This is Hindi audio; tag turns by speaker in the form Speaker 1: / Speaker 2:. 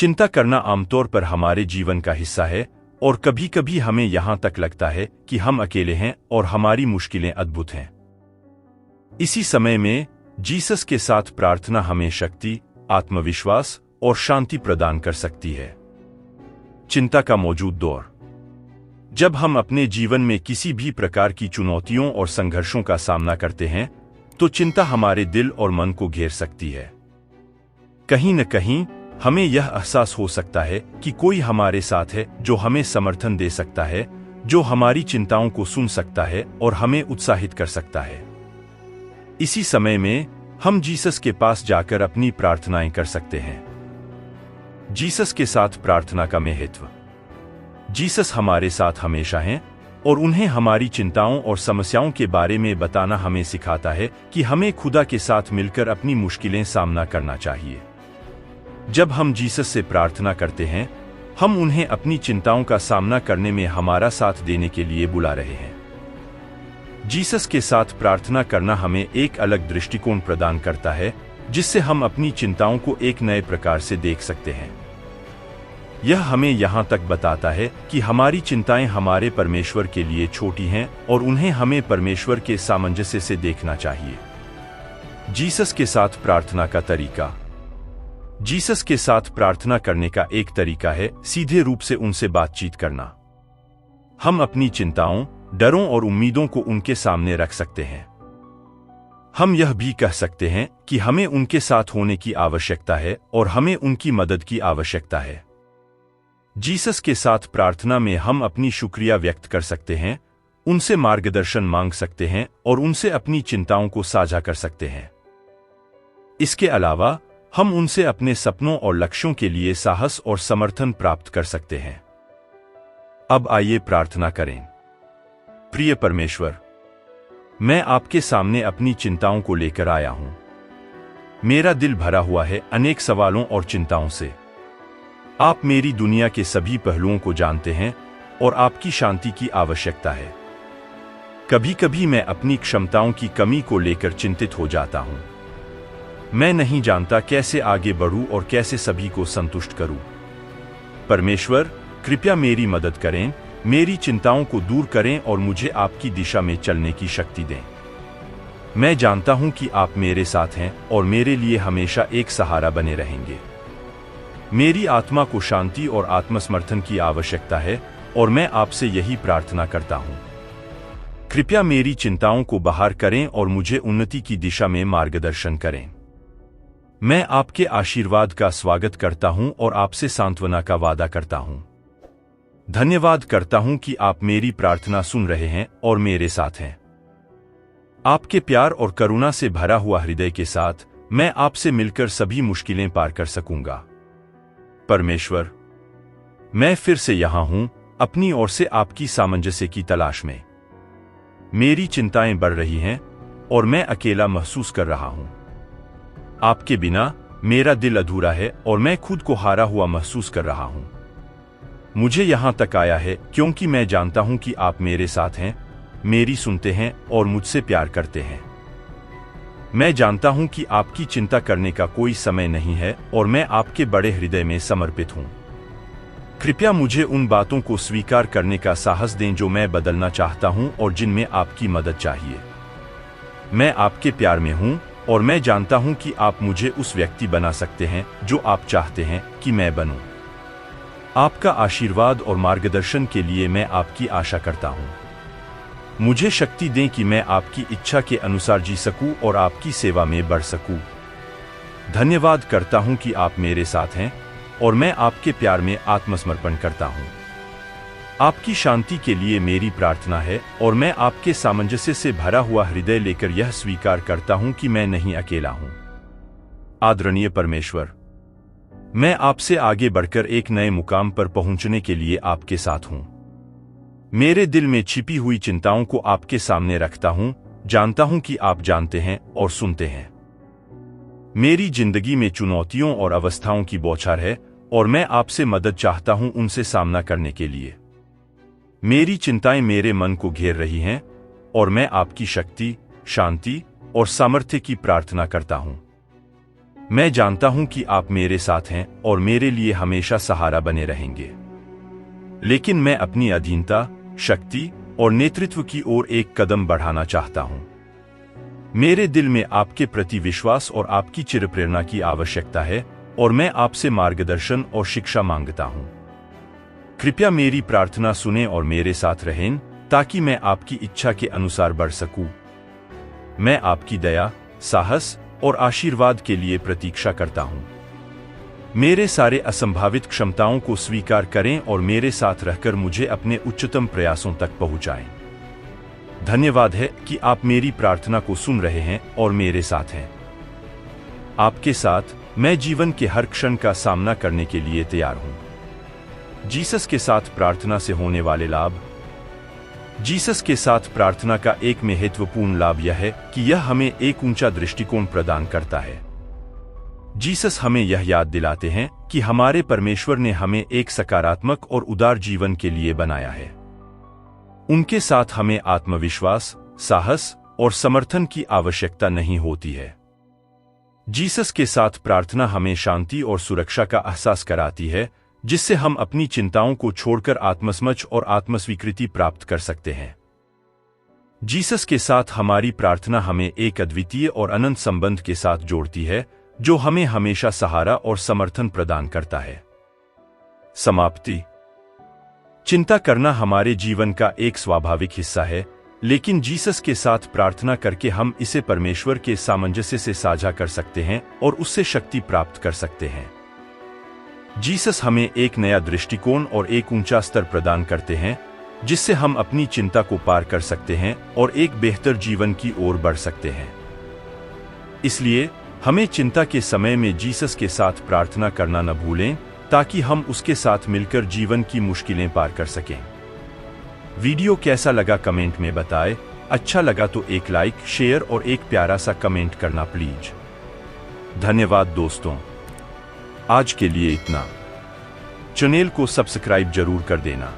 Speaker 1: चिंता करना आमतौर पर हमारे जीवन का हिस्सा है और कभी-कभी हमें यहां तक लगता है कि हम अकेले हैं और हमारी मुश्किलें अद्भुत हैं। इसी समय में जीसस के साथ प्रार्थना हमें शक्ति, आत्मविश्वास और शांति प्रदान कर सकती है। चिंता का मौजूद दौर। जब हम अपने जीवन में किसी भी प्रकार की चुनौतियों और संघर्षों का सामना करते हैं, तो चिंता हमारे दिल और मन को घेर सकती है। कहीं न कहीं हमें यह एहसास हो सकता है कि कोई हमारे साथ है जो हमें समर्थन दे सकता है, जो हमारी चिंताओं को सुन सकता है और हमें उत्साहित कर सकता है। इसी समय में हम जीसस के पास जाकर अपनी प्रार्थनाएं कर सकते हैं। जीसस के साथ प्रार्थना का महत्व। जीसस हमारे साथ हमेशा हैं और उन्हें हमारी चिंताओं और समस्याओं के बारे में बताना हमें सिखाता है कि हमें खुदा के साथ मिलकर अपनी मुश्किलें सामना करना चाहिए। जब हम जीसस से प्रार्थना करते हैं, हम उन्हें अपनी चिंताओं का सामना करने में हमारा साथ देने के लिए बुला रहे हैं। जीसस के साथ प्रार्थना करना हमें एक अलग दृष्टिकोण प्रदान करता है, जिससे हम अपनी चिंताओं को एक नए प्रकार से देख सकते हैं। यह हमें यहां तक बताता है कि हमारी चिंताएं हमारे परमेश्वर के लिए छोटी हैं और उन्हें हमें परमेश्वर के सामंजस्य से देखना चाहिए। जीसस के साथ प्रार्थना का तरीका। जीसस के साथ प्रार्थना करने का एक तरीका है सीधे रूप से उनसे बातचीत करना। हम अपनी चिंताओं, डरों और उम्मीदों को उनके सामने रख सकते हैं। हम यह भी कह सकते हैं कि हमें उनके साथ होने की आवश्यकता है और हमें उनकी मदद की आवश्यकता है। जीसस के साथ प्रार्थना में हम अपनी शुक्रिया व्यक्त कर सकते हैं, उनसे मार्गदर्शन मांग सकते हैं और उनसे अपनी चिंताओं को साझा कर सकते हैं। इसके अलावा हम उनसे अपने सपनों और लक्ष्यों के लिए साहस और समर्थन प्राप्त कर सकते हैं। अब आइए प्रार्थना करें। प्रिय परमेश्वर, मैं आपके सामने अपनी चिंताओं को लेकर आया हूं। मेरा दिल भरा हुआ है अनेक सवालों और चिंताओं से। आप मेरी दुनिया के सभी पहलुओं को जानते हैं और आपकी शांति की आवश्यकता है। कभी-कभी मैं अपनी क्षमताओं की कमी को लेकर चिंतित हो जाता हूं। मैं नहीं जानता कैसे आगे बढ़ूं और कैसे सभी को संतुष्ट करूं। परमेश्वर, कृपया मेरी मदद करें, मेरी चिंताओं को दूर करें और मुझे आपकी दिशा में चलने की शक्ति दें। मैं जानता हूं कि आप मेरे साथ हैं और मेरे लिए हमेशा एक सहारा बने रहेंगे। मेरी आत्मा को शांति और आत्मसमर्थन की आवश्यकता है और मैं आपसे यही प्रार्थना करता हूं। कृपया मेरी चिंताओं को बाहर करें और मुझे उन्नति की दिशा में मार्गदर्शन करें। मैं आपके आशीर्वाद का स्वागत करता हूं और आपसे सांत्वना का वादा करता हूं। धन्यवाद करता हूं कि आप मेरी प्रार्थना सुन रहे हैं और मेरे साथ हैं। आपके प्यार और करुणा से भरा हुआ हृदय के साथ मैं आपसे मिलकर सभी मुश्किलें पार कर सकूंगा। परमेश्वर, मैं फिर से यहां हूं, अपनी ओर से आपकी सामंजस्य की तलाश में। मेरी चिंताएं बढ़ रही हैं और मैं अकेला महसूस कर रहा हूं। आपके बिना मेरा दिल अधूरा है और मैं खुद को हारा हुआ महसूस कर रहा हूं। मुझे यहां तक आया है क्योंकि मैं जानता हूं कि आप मेरे साथ हैं, मेरी सुनते हैं और मुझसे प्यार करते हैं। मैं जानता हूं कि आपकी चिंता करने का कोई समय नहीं है और मैं आपके बड़े हृदय में समर्पित हूं। कृपया मुझे उन बातों को स्वीकार करने का साहस दें जो मैं बदलना चाहता हूं और जिनमें आपकी मदद चाहिए। मैं आपके प्यार में हूं और मैं जानता हूं कि आप मुझे उस व्यक्ति बना सकते हैं जो आप चाहते हैं कि मैं बनूं। आपका आशीर्वाद और मार्गदर्शन के लिए मैं आपकी आशा करता हूं। मुझे शक्ति दें कि मैं आपकी इच्छा के अनुसार जी सकूं और आपकी सेवा में बढ़ सकूं। धन्यवाद करता हूं कि आप मेरे साथ हैं और मैं आपके प्यार में आत्मसमर्पण करता हूं। आपकी शांति के लिए मेरी प्रार्थना है और मैं आपके सामंजस्य से भरा हुआ हृदय लेकर यह स्वीकार करता हूं कि मैं नहीं अकेला हूं। आदरणीय परमेश्वर, मैं आपसे आगे बढ़कर एक नए मुकाम पर पहुंचने के लिए आपके साथ हूं। मेरे दिल में छिपी हुई चिंताओं को आपके सामने रखता हूं, जानता हूं कि आप जानते हैं और सुनते हैं। मेरी जिंदगी में चुनौतियों और अवस्थाओं की बौछार है और मैं आपसे मदद चाहता हूं उनसे सामना करने के लिए। मेरी चिंताएं मेरे मन को घेर रही हैं और मैं आपकी शक्ति, शांति और सामर्थ्य की प्रार्थना करता हूं। मैं जानता हूं कि आप मेरे साथ हैं और मेरे लिए हमेशा सहारा बने रहेंगे। लेकिन मैं अपनी अधीनता, शक्ति और नेतृत्व की ओर एक कदम बढ़ाना चाहता हूं। मेरे दिल में आपके प्रति विश्वास और आपकी चिरप्रेरणा की आवश्यकता है और मैं आपसे मार्गदर्शन और शिक्षा मांगता हूं। कृपया मेरी प्रार्थना सुनें और मेरे साथ रहें ताकि मैं आपकी इच्छा के अनुसार बढ़ सकूं। मैं आपकी दया, साहस और आशीर्वाद के लिए प्रतीक्षा करता हूं। मेरे सारे असंभावित क्षमताओं को स्वीकार करें और मेरे साथ रहकर मुझे अपने उच्चतम प्रयासों तक पहुंचाएं। धन्यवाद है कि आप मेरी प्रार्थना को सुन रहे हैं और मेरे साथ हैं। आपके साथ मैं जीवन के हर क्षण का सामना करने के लिए तैयार हूं। जीसस के साथ प्रार्थना से होने वाले लाभ। जीसस के साथ प्रार्थना का एक महत्वपूर्ण लाभ यह है कि यह हमें एक ऊंचा दृष्टिकोण प्रदान करता है। जीसस हमें यह याद दिलाते हैं कि हमारे परमेश्वर ने हमें एक सकारात्मक और उदार जीवन के लिए बनाया है। उनके साथ हमें आत्मविश्वास, साहस और समर्थन की आवश्यकता नहीं होती है। जीसस के साथ प्रार्थना हमें शांति और सुरक्षा का एहसास कराती है, जिससे हम अपनी चिंताओं को छोड़कर आत्मसमझ और आत्मस्वीकृति प्राप्त कर सकते हैं। जीसस के साथ हमारी प्रार्थना हमें एक अद्वितीय और अनंत संबंध के साथ जोड़ती है, जो हमें हमेशा सहारा और समर्थन प्रदान करता है। समाप्ति। चिंता करना हमारे जीवन का एक स्वाभाविक हिस्सा है, लेकिन जीसस के साथ प्रार्थना करके हम इसे परमेश्वर के सामंजस्य से साझा कर सकते हैं और उससे शक्ति प्राप्त कर सकते हैं। जीसस हमें एक नया दृष्टिकोण और एक ऊंचा स्तर प्रदान करते हैं, जिससे हम अपनी चिंता को पार कर सकते हैं और एक बेहतर जीवन की ओर बढ़ सकते हैं। इसलिए हमें चिंता के समय में जीसस के साथ प्रार्थना करना न भूलें, ताकि हम उसके साथ मिलकर जीवन की मुश्किलें पार कर सकें। वीडियो कैसा लगा कमेंट में बताएं। अच्छा लगा तो एक लाइक, शेयर और एक प्यारा सा कमेंट करना प्लीज। धन्यवाद दोस्तों। आज के लिए इतना। चैनल को सब्सक्राइब जरूर कर देना।